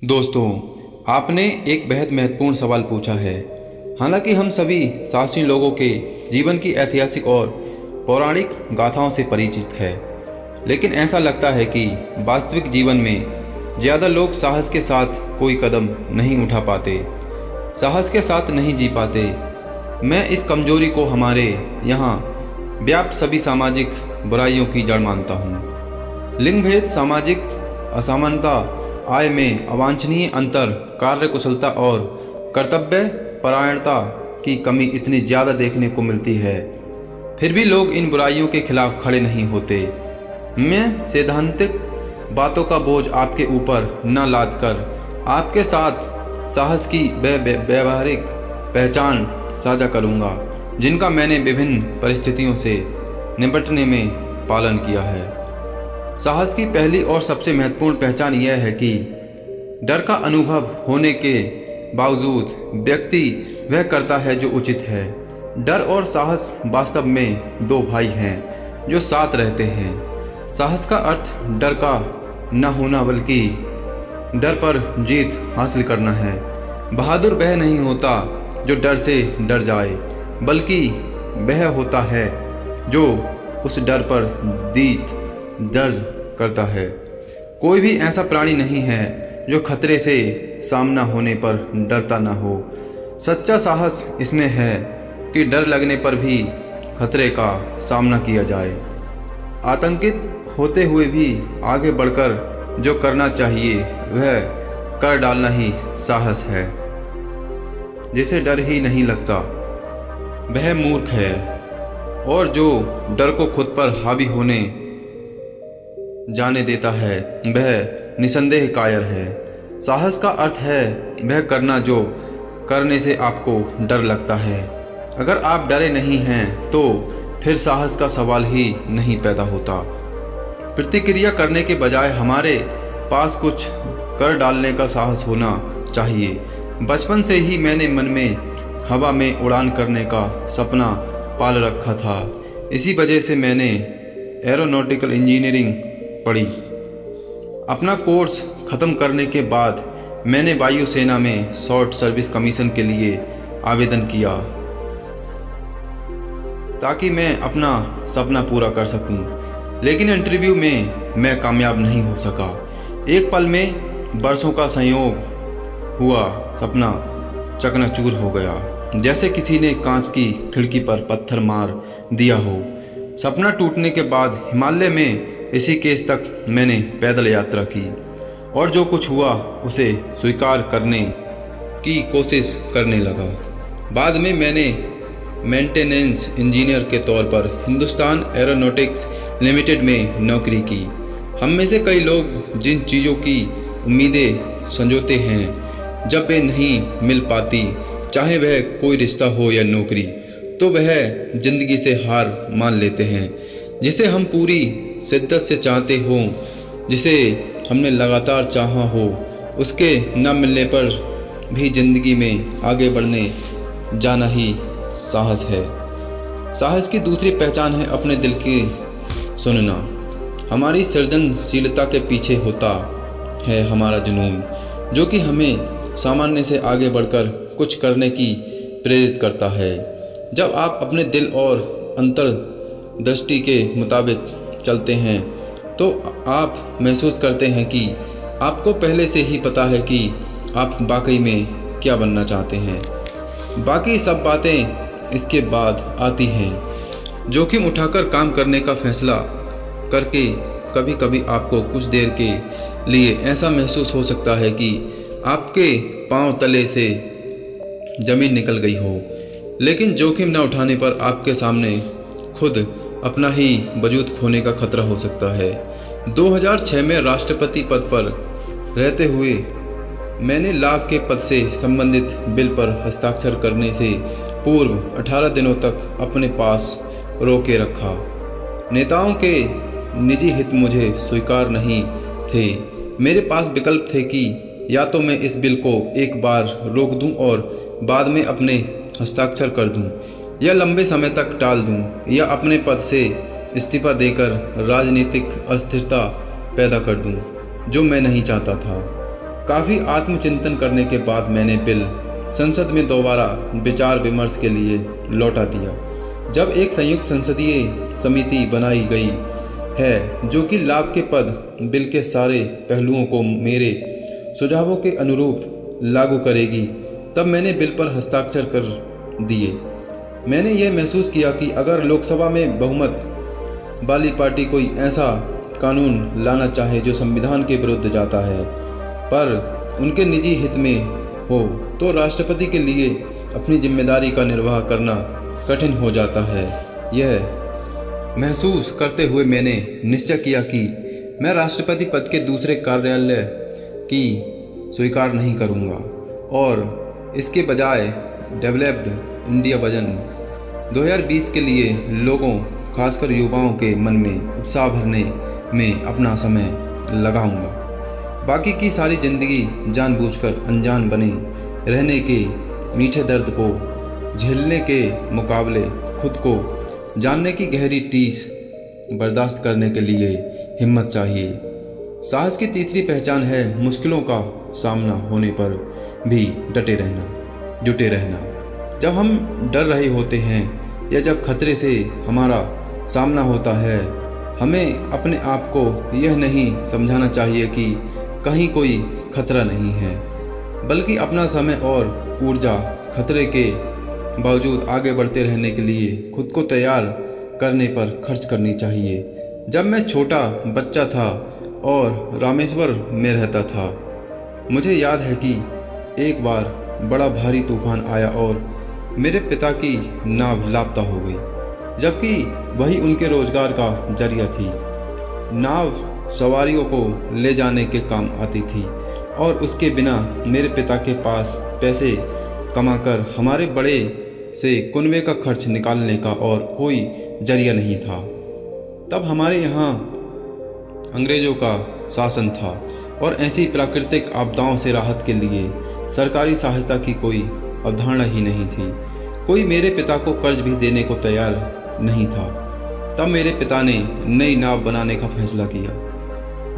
दोस्तों, आपने एक बेहद महत्वपूर्ण सवाल पूछा है। हालांकि हम सभी साहसी लोगों के जीवन की ऐतिहासिक और पौराणिक गाथाओं से परिचित है, लेकिन ऐसा लगता है कि वास्तविक जीवन में ज़्यादा लोग साहस के साथ कोई कदम नहीं उठा पाते, साहस के साथ नहीं जी पाते। मैं इस कमजोरी को हमारे यहाँ व्याप्त सभी सामाजिक बुराइयों की जड़ मानता हूँ। लिंग भेद, सामाजिक असमानता, आय में अवांछनीय अंतर, कार्य कुशलता और कर्तव्य परायणता की कमी इतनी ज़्यादा देखने को मिलती है, फिर भी लोग इन बुराइयों के खिलाफ खड़े नहीं होते। मैं सैद्धांतिक बातों का बोझ आपके ऊपर न लाद कर आपके साथ साहस की व्यावहारिक पहचान साझा करूंगा, जिनका मैंने विभिन्न परिस्थितियों से निपटने में पालन किया है। साहस की पहली और सबसे महत्वपूर्ण पहचान यह है कि डर का अनुभव होने के बावजूद व्यक्ति वह करता है जो उचित है। डर और साहस वास्तव में दो भाई हैं जो साथ रहते हैं। साहस का अर्थ डर का न होना बल्कि डर पर जीत हासिल करना है। बहादुर वह नहीं होता जो डर से डर जाए, बल्कि वह होता है जो उस डर पर जीत दर्ज करता है। कोई भी ऐसा प्राणी नहीं है जो खतरे से सामना होने पर डरता ना हो। सच्चा साहस इसमें है कि डर लगने पर भी खतरे का सामना किया जाए। आतंकित होते हुए भी आगे बढ़कर जो करना चाहिए वह कर डालना ही साहस है। जिसे डर ही नहीं लगता वह मूर्ख है, और जो डर को खुद पर हावी होने जाने देता है वह निसंदेह कायर है। साहस का अर्थ है वह करना जो करने से आपको डर लगता है। अगर आप डरे नहीं हैं तो फिर साहस का सवाल ही नहीं पैदा होता। प्रतिक्रिया करने के बजाय हमारे पास कुछ कर डालने का साहस होना चाहिए। बचपन से ही मैंने मन में हवा में उड़ान करने का सपना पाल रखा था। इसी वजह से मैंने एरोनॉटिकल इंजीनियरिंग पढ़ी। अपना कोर्स ख़त्म करने के बाद मैंने वायुसेना में शॉर्ट सर्विस कमीशन के लिए आवेदन किया ताकि मैं अपना सपना पूरा कर सकूं, लेकिन इंटरव्यू में मैं कामयाब नहीं हो सका। एक पल में वर्षों का संयोग हुआ सपना चकनाचूर हो गया, जैसे किसी ने कांच की खिड़की पर पत्थर मार दिया हो। सपना टूटने के बाद हिमालय में ऋषिकेश तक मैंने पैदल यात्रा की और जो कुछ हुआ उसे स्वीकार करने की कोशिश करने लगा। बाद में मैंने मेंटेनेंस इंजीनियर के तौर पर हिंदुस्तान एरोनॉटिक्स लिमिटेड में नौकरी की। हम में से कई लोग जिन चीज़ों की उम्मीदें संजोते हैं, जब वे नहीं मिल पाती, चाहे वह कोई रिश्ता हो या नौकरी, तो वह जिंदगी से हार मान लेते हैं। जिसे हम पूरी शिद्दत से चाहते हों, जिसे हमने लगातार चाहा हो, उसके न मिलने पर भी जिंदगी में आगे बढ़ने जाना ही साहस है। साहस की दूसरी पहचान है अपने दिल की सुनना। हमारी सृजनशीलता के पीछे होता है हमारा जुनून, जो कि हमें सामान्य से आगे बढ़कर कुछ करने की प्रेरित करता है। जब आप अपने दिल और अंतर्दृष्टि के मुताबिक चलते हैं तो आप महसूस करते हैं कि आपको पहले से ही पता है कि आप वाकई में क्या बनना चाहते हैं। बाकी सब बातें इसके बाद आती हैं। जोखिम उठाकर काम करने का फैसला करके कभी कभी आपको कुछ देर के लिए ऐसा महसूस हो सकता है कि आपके पांव तले से ज़मीन निकल गई हो, लेकिन जोखिम न उठाने पर आपके सामने खुद अपना ही वजूद खोने का खतरा हो सकता है। 2006 में राष्ट्रपति पद पर रहते हुए मैंने लाभ के पद से संबंधित बिल पर हस्ताक्षर करने से पूर्व 18 दिनों तक अपने पास रोके रखा। नेताओं के निजी हित मुझे स्वीकार नहीं थे। मेरे पास विकल्प थे कि या तो मैं इस बिल को एक बार रोक दूं और बाद में अपने हस्ताक्षर कर दूं, या लंबे समय तक टाल दूं, या अपने पद से इस्तीफा देकर राजनीतिक अस्थिरता पैदा कर दूं, जो मैं नहीं चाहता था। काफ़ी आत्मचिंतन करने के बाद मैंने बिल संसद में दोबारा विचार विमर्श के लिए लौटा दिया। जब एक संयुक्त संसदीय समिति बनाई गई है जो कि लाभ के पद बिल के सारे पहलुओं को मेरे सुझावों के अनुरूप लागू करेगी, तब मैंने बिल पर हस्ताक्षर कर दिए। मैंने यह महसूस किया कि अगर लोकसभा में बहुमत वाली पार्टी कोई ऐसा कानून लाना चाहे जो संविधान के विरुद्ध जाता है पर उनके निजी हित में हो, तो राष्ट्रपति के लिए अपनी जिम्मेदारी का निर्वाह करना कठिन हो जाता है। यह महसूस करते हुए मैंने निश्चय किया कि मैं राष्ट्रपति पद के दूसरे कार्यालय की स्वीकार नहीं करूंगा और इसके बजाय डेवलप्ड इंडिया विजन 2020 के लिए लोगों, खासकर युवाओं के मन में उत्साह भरने में अपना समय लगाऊंगा। बाकी की सारी जिंदगी जानबूझकर अनजान बने रहने के मीठे दर्द को झेलने के मुकाबले खुद को जानने की गहरी टीस बर्दाश्त करने के लिए हिम्मत चाहिए। साहस की तीसरी पहचान है मुश्किलों का सामना होने पर भी जुटे रहना। जब हम डर रहे होते हैं या जब खतरे से हमारा सामना होता है, हमें अपने आप को यह नहीं समझाना चाहिए कि कहीं कोई खतरा नहीं है, बल्कि अपना समय और ऊर्जा खतरे के बावजूद आगे बढ़ते रहने के लिए खुद को तैयार करने पर खर्च करनी चाहिए। जब मैं छोटा बच्चा था और रामेश्वर में रहता था, मुझे याद है कि एक बार बड़ा भारी तूफान आया और मेरे पिता की नाव लापता हो गई, जबकि वही उनके रोजगार का जरिया थी। नाव सवारियों को ले जाने के काम आती थी और उसके बिना मेरे पिता के पास पैसे कमाकर हमारे बड़े से कुनबे का खर्च निकालने का और कोई जरिया नहीं था। तब हमारे यहाँ अंग्रेज़ों का शासन था और ऐसी प्राकृतिक आपदाओं से राहत के लिए सरकारी सहायता की कोई अवधारणा ही नहीं थी। कोई मेरे पिता को कर्ज भी देने को तैयार नहीं था। तब मेरे पिता ने नई नाव बनाने का फैसला किया।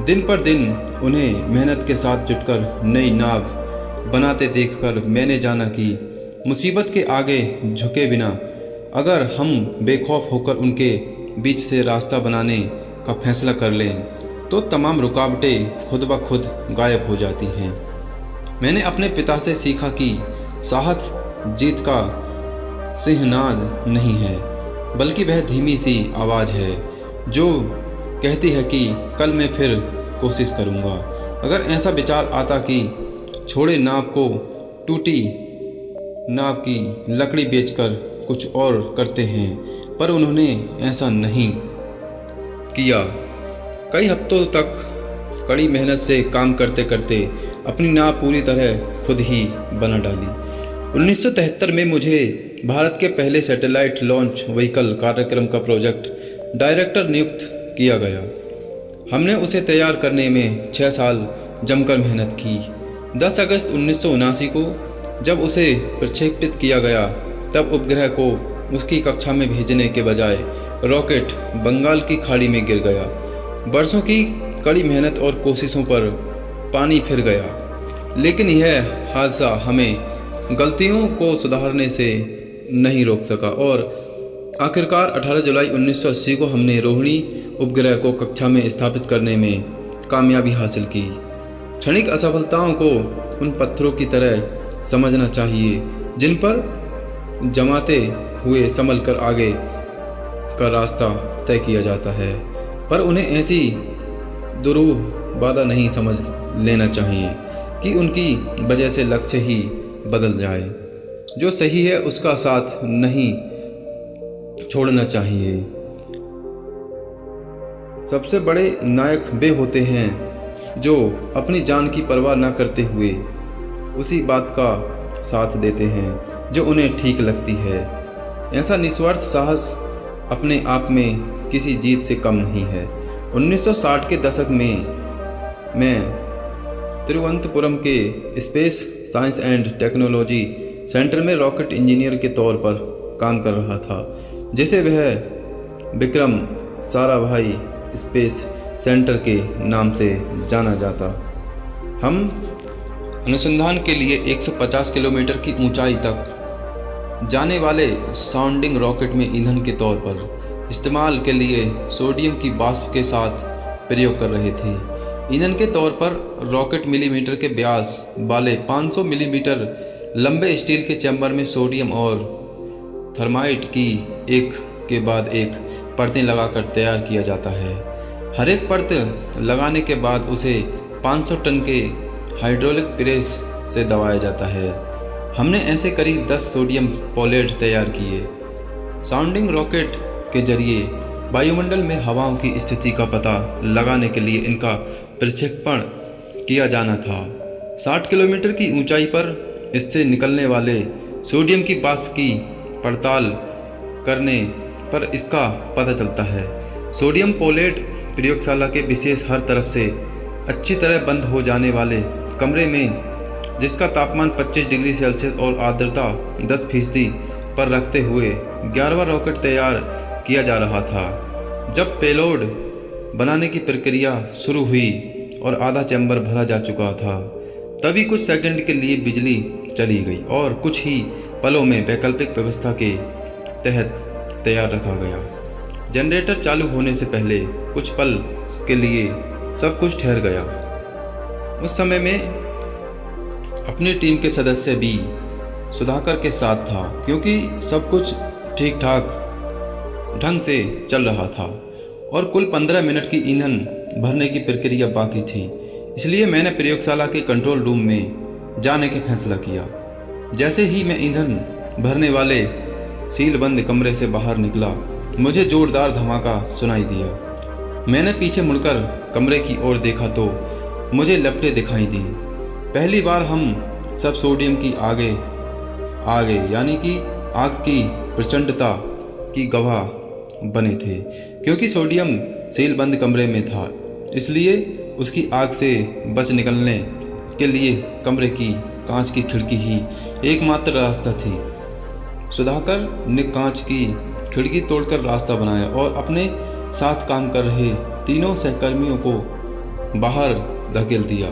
दिन पर दिन उन्हें मेहनत के साथ जुटकर नई नाव बनाते देखकर मैंने जाना कि मुसीबत के आगे झुके बिना अगर हम बेखौफ होकर उनके बीच से रास्ता बनाने का फैसला कर लें तो तमाम रुकावटें खुद ब खुद गायब हो जाती हैं। मैंने अपने पिता से सीखा कि साहस जीत का सिंहनाद नहीं है, बल्कि वह धीमी सी आवाज़ है जो कहती है कि कल मैं फिर कोशिश करूँगा। अगर ऐसा विचार आता कि छोड़े नाव को, टूटी नाव की लकड़ी बेचकर कुछ और करते हैं, पर उन्होंने ऐसा नहीं किया। कई हफ्तों तक कड़ी मेहनत से काम करते करते अपनी नाव पूरी तरह खुद ही बना डाली। 1973 में मुझे भारत के पहले सैटेलाइट लॉन्च व्हीकल कार्यक्रम का प्रोजेक्ट डायरेक्टर नियुक्त किया गया। हमने उसे तैयार करने में 6 साल जमकर मेहनत की। 10 अगस्त 1979 को जब उसे प्रक्षेपित किया गया, तब उपग्रह को उसकी कक्षा में भेजने के बजाय रॉकेट बंगाल की खाड़ी में गिर गया। बरसों की कड़ी मेहनत और कोशिशों पर पानी फिर गया, लेकिन यह हादसा हमें गलतियों को सुधारने से नहीं रोक सका और आखिरकार 18 जुलाई 1980 को हमने रोहिणी उपग्रह को कक्षा में स्थापित करने में कामयाबी हासिल की। क्षणिक असफलताओं को उन पत्थरों की तरह समझना चाहिए जिन पर जमाते हुए संभल कर आगे का रास्ता तय किया जाता है, पर उन्हें ऐसी दुरूह बाधा नहीं समझ लेना चाहिए कि उनकी वजह से लक्ष्य ही बदल जाए। जो सही है उसका साथ नहीं छोड़ना चाहिए। सबसे बड़े नायक वे होते हैं जो अपनी जान की परवाह न करते हुए उसी बात का साथ देते हैं जो उन्हें ठीक लगती है। ऐसा निस्वार्थ साहस अपने आप में किसी जीत से कम नहीं है। 1960 के दशक में मैं तिरुवनंतपुरम के space science and technology centre में रॉकेट इंजीनियर के तौर पर काम कर रहा था, जिसे वह विक्रम साराभाई स्पेस सेंटर के नाम से जाना जाता। हम अनुसंधान के लिए 150 किलोमीटर की ऊंचाई तक जाने वाले साउंडिंग रॉकेट में ईंधन के तौर पर इस्तेमाल के लिए सोडियम की वाष्प के साथ प्रयोग कर रहे थे। ईंधन के तौर पर रॉकेट मिलीमीटर के व्यास वाले 500 मिलीमीटर लंबे स्टील के चैम्बर में सोडियम और थर्माइट की एक के बाद एक परतें लगाकर तैयार किया जाता है। हर एक परत लगाने के बाद उसे 500 टन के हाइड्रोलिक प्रेस से दबाया जाता है। हमने ऐसे करीब 10 सोडियम पोलेट तैयार किए। साउंडिंग रॉकेट के जरिए वायुमंडल में हवाओं की स्थिति का पता लगाने के लिए इनका प्रक्षेपण किया जाना था। 60 किलोमीटर की ऊंचाई पर इससे निकलने वाले सोडियम की वाष्प की पड़ताल करने पर इसका पता चलता है। सोडियम पोलेट प्रयोगशाला के विशेष हर तरफ से अच्छी तरह बंद हो जाने वाले कमरे में, जिसका तापमान 25 डिग्री सेल्सियस और आर्द्रता 10% पर रखते हुए 11वां रॉकेट तैयार किया जा रहा था। जब पेलोड बनाने की प्रक्रिया शुरू हुई और आधा चैम्बर भरा जा चुका था, तभी कुछ सेकंड के लिए बिजली चली गई और कुछ ही पलों में वैकल्पिक व्यवस्था के तहत तैयार रखा गया। जनरेटर चालू होने से पहले कुछ पल के लिए सब कुछ ठहर गया। उस समय में अपनी टीम के सदस्य भी सुधाकर के साथ था, क्योंकि सब कुछ ठीक ठाक ढंग से चल रहा था और कुल 15 मिनट की ईंधन भरने की प्रक्रिया बाकी थी। इसलिए मैंने प्रयोगशाला के कंट्रोल रूम में जाने का फैसला किया। जैसे ही मैं ईंधन भरने वाले सील बंद कमरे से बाहर निकला, मुझे जोरदार धमाका सुनाई दिया। मैंने पीछे मुड़कर कमरे की ओर देखा तो मुझे लपटें दिखाई दी। पहली बार हम सब सोडियम की आगे यानी कि आग की प्रचंडता की गवाह बने थे। क्योंकि सोडियम सील बंद कमरे में था, इसलिए उसकी आग से बच निकलने के लिए कमरे की कांच की खिड़की ही एकमात्र रास्ता थी। सुधाकर ने कांच की खिड़की तोड़कर रास्ता बनाया और अपने साथ काम कर रहे तीनों सहकर्मियों को बाहर धकेल दिया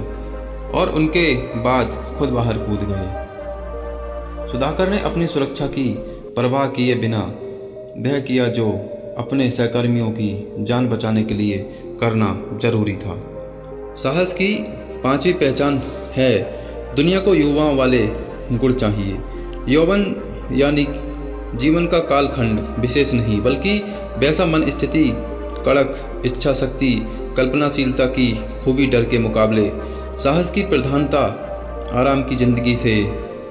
और उनके बाद खुद बाहर कूद गए। सुधाकर ने अपनी सुरक्षा की परवाह किए बिना वह किया जो अपने सहकर्मियों की जान बचाने के लिए करना जरूरी था। साहस की 5वीं पहचान है, दुनिया को युवाओं वाले गुण चाहिए। यौवन यानी जीवन का कालखंड विशेष नहीं, बल्कि वैसा मन स्थिति, कड़क इच्छा शक्ति, कल्पनाशीलता की खूबी डर के मुकाबले साहस की प्रधानता, आराम की जिंदगी से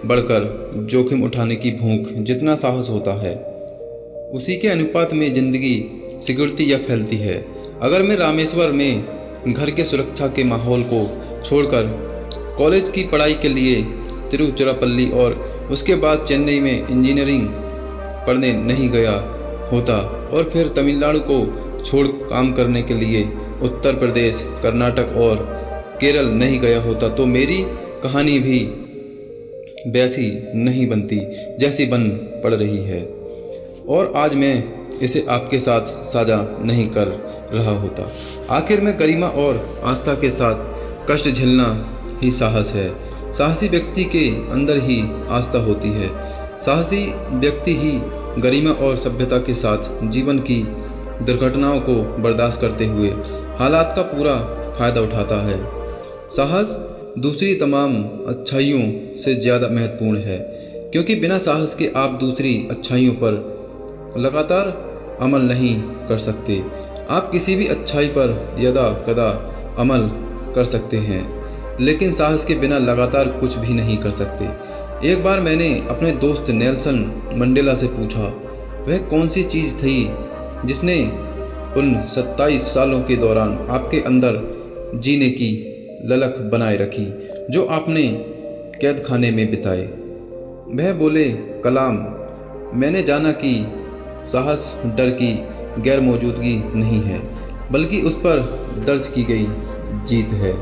बढ़कर जोखिम उठाने की भूख। जितना साहस होता है उसी के अनुपात में जिंदगी सिकुड़ती या फैलती है। अगर मैं रामेश्वर में घर के सुरक्षा के माहौल को छोड़कर कॉलेज की पढ़ाई के लिए तिरुचिरापल्ली और उसके बाद चेन्नई में इंजीनियरिंग पढ़ने नहीं गया होता और फिर तमिलनाडु को छोड़ काम करने के लिए उत्तर प्रदेश, कर्नाटक और केरल नहीं गया होता, तो मेरी कहानी भी वैसी नहीं बनती जैसी बन पड़ रही है और आज मैं इसे आपके साथ साझा नहीं कर रहा होता। आखिर में गरिमा और आस्था के साथ कष्ट झेलना ही साहस है। साहसी व्यक्ति के अंदर ही आस्था होती है। साहसी व्यक्ति ही गरिमा और सभ्यता के साथ जीवन की दुर्घटनाओं को बर्दाश्त करते हुए हालात का पूरा फायदा उठाता है। साहस दूसरी तमाम अच्छाइयों से ज़्यादा महत्वपूर्ण है, क्योंकि बिना साहस के आप दूसरी अच्छाइयों पर लगातार अमल नहीं कर सकते। आप किसी भी अच्छाई पर यदा कदा अमल कर सकते हैं, लेकिन साहस के बिना लगातार कुछ भी नहीं कर सकते। एक बार मैंने अपने दोस्त नेल्सन मंडेला से पूछा, वह कौन सी चीज़ थी जिसने उन 27 सालों के दौरान आपके अंदर जीने की ललक बनाए रखी जो आपने कैद खाने में बिताए। वह बोले, कलाम। मैंने जाना कि साहस डर की गैर मौजूदगी नहीं है, बल्कि उस पर दर्ज की गई जीत है।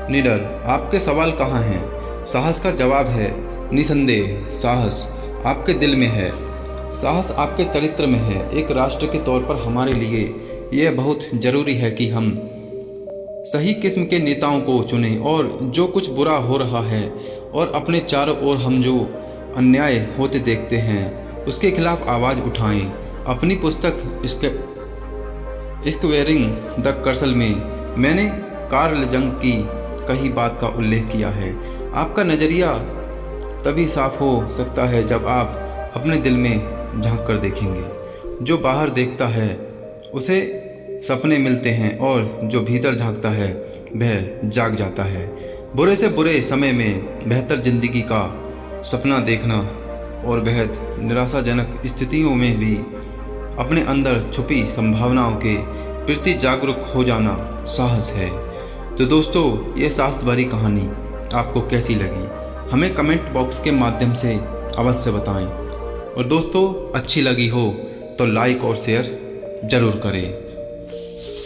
निडर, आपके सवाल कहाँ हैं? साहस का जवाब है निसंदेह, साहस आपके दिल में है, साहस आपके चरित्र में है। एक राष्ट्र के तौर पर हमारे लिए यह बहुत ज़रूरी है कि हम सही किस्म के नेताओं को चुनें और जो कुछ बुरा हो रहा है और अपने चारों ओर हम जो अन्याय होते देखते हैं उसके खिलाफ आवाज़ उठाएं। अपनी पुस्तक स्क्वेयरिंग द सर्कल में मैंने कार्ल जंग की कही बात का उल्लेख किया है। आपका नज़रिया तभी साफ हो सकता है जब आप अपने दिल में झांक कर देखेंगे। जो बाहर देखता है उसे सपने मिलते हैं और जो भीतर झांकता है वह जाग जाता है। बुरे से बुरे समय में बेहतर ज़िंदगी का सपना देखना और बेहद निराशाजनक स्थितियों में भी अपने अंदर छुपी संभावनाओं के प्रति जागरूक हो जाना साहस है। तो दोस्तों, ये साहस भरी कहानी आपको कैसी लगी हमें कमेंट बॉक्स के माध्यम से अवश्य बताएं। और दोस्तों, अच्छी लगी हो तो लाइक और शेयर ज़रूर करें।